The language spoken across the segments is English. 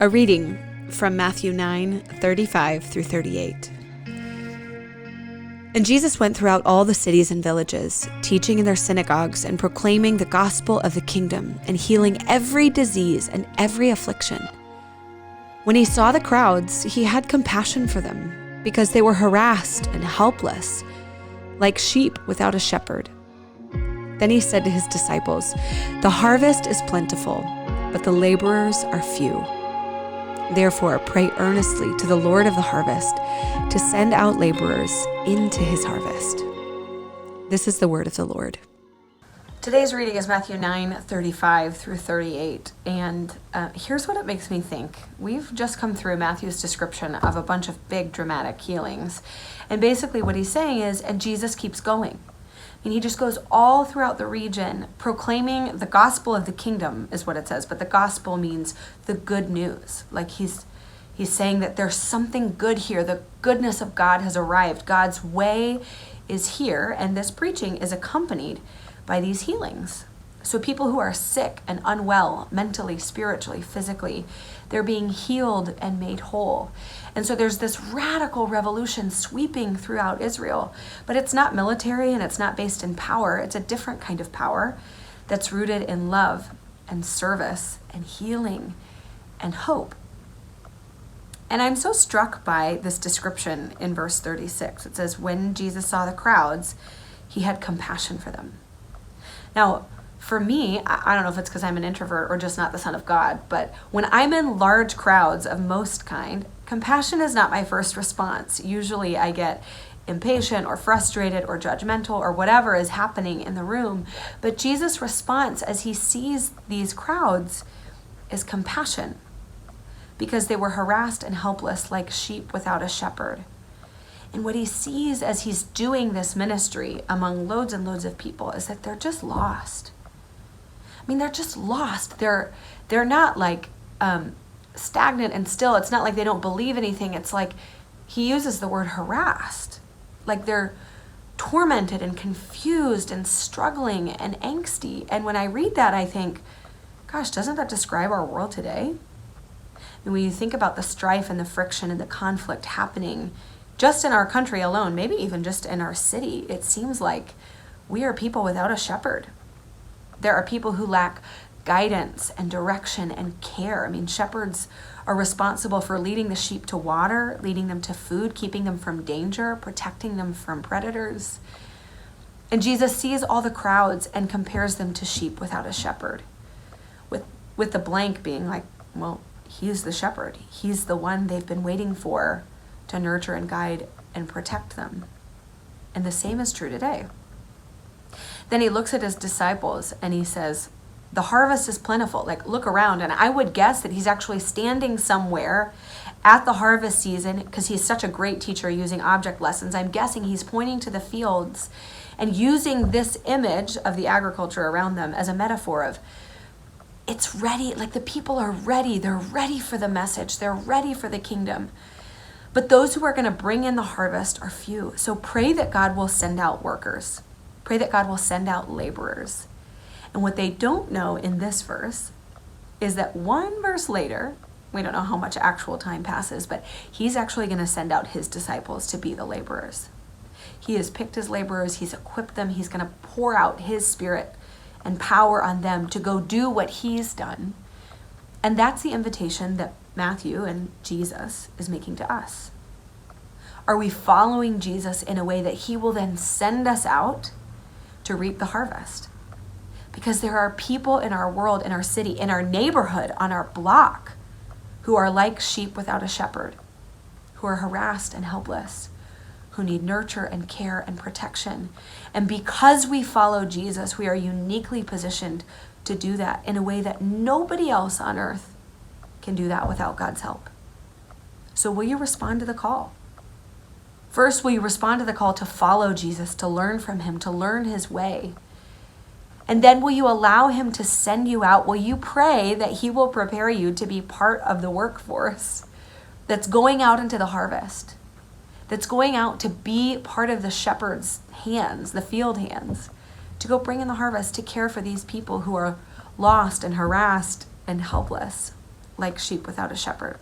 A reading from Matthew 9:35 through 38. And Jesus went throughout all the cities and villages, teaching in their synagogues and proclaiming the gospel of the kingdom and healing every disease and every affliction. When he saw the crowds, he had compassion for them, because they were harassed and helpless, like sheep without a shepherd. Then he said to his disciples, "The harvest is plentiful, but the laborers are few. Therefore, pray earnestly to the Lord of the harvest to send out laborers into his harvest." This is the word of the Lord. Today's reading is Matthew 9:35 through 38, and here's what it makes me think. We've just come through Matthew's description of a bunch of big dramatic healings, and basically what he's saying is, and Jesus keeps going. And he just goes all throughout the region proclaiming the gospel of the kingdom, is what it says. But the gospel means the good news. Like he's saying that there's something good here. The goodness of God has arrived. God's way is here. And this preaching is accompanied by these healings. So people who are sick and unwell, mentally, spiritually, physically, they're being healed and made whole. And so there's this radical revolution sweeping throughout Israel. But it's not military and it's not based in power. It's a different kind of power that's rooted in love and service and healing and hope. And I'm so struck by this description in verse 36. It says, when Jesus saw the crowds, he had compassion for them. Now, for me, I don't know if it's because I'm an introvert or just not the son of God, but when I'm in large crowds of most kind, compassion is not my first response. Usually I get impatient or frustrated or judgmental or whatever is happening in the room. But Jesus' response as he sees these crowds is compassion, because they were harassed and helpless like sheep without a shepherd. And what he sees as he's doing this ministry among loads and loads of people is that they're just lost. I mean, they're just lost. They're not like stagnant and still. It's not like they don't believe anything. It's like he uses the word harassed. Like they're tormented and confused and struggling and angsty. And when I read that, I think, gosh, doesn't that describe our world today? And when you think about the strife and the friction and the conflict happening just in our country alone, maybe even just in our city, it seems like we are people without a shepherd. There are people who lack guidance and direction and care. I mean, shepherds are responsible for leading the sheep to water, leading them to food, keeping them from danger, protecting them from predators. And Jesus sees all the crowds and compares them to sheep without a shepherd, with the blank being like, well, he's the shepherd. He's the one they've been waiting for to nurture and guide and protect them. And the same is true today. Then he looks at his disciples and he says, the harvest is plentiful. Like, look around. And I would guess that he's actually standing somewhere at the harvest season, because he's such a great teacher using object lessons. I'm guessing he's pointing to the fields and using this image of the agriculture around them as a metaphor of, it's ready. Like the people are ready. They're ready for the message. They're ready for the kingdom. But those who are going to bring in the harvest are few. So pray that God will send out workers. Pray that God will send out laborers. And what they don't know in this verse is that one verse later, we don't know how much actual time passes, but he's actually going to send out his disciples to be the laborers. He has picked his laborers. He's equipped them. He's going to pour out his spirit and power on them to go do what he's done. And that's the invitation that Matthew and Jesus is making to us. Are we following Jesus in a way that he will then send us out to reap the harvest? Because there are people in our world, in our city, in our neighborhood, on our block, who are like sheep without a shepherd, who are harassed and helpless, who need nurture and care and protection. And because we follow Jesus, we are uniquely positioned to do that in a way that nobody else on earth can do that without God's help. So will you respond to the call? First, will you respond to the call to follow Jesus, to learn from him, to learn his way? And then will you allow him to send you out? Will you pray that he will prepare you to be part of the workforce that's going out into the harvest, that's going out to be part of the shepherd's hands, the field hands, to go bring in the harvest, to care for these people who are lost and harassed and helpless? like sheep without a shepherd.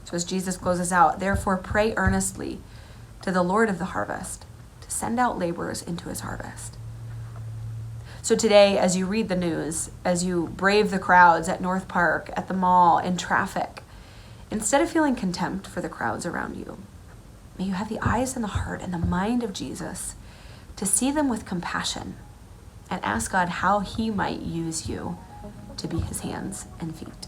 So as Jesus closes out, therefore pray earnestly to the Lord of the harvest to send out laborers into his harvest. So today, as you read the news, as you brave the crowds at North Park, at the mall, in traffic, instead of feeling contempt for the crowds around you, may you have the eyes and the heart and the mind of Jesus to see them with compassion and ask God how he might use you to be his hands and feet.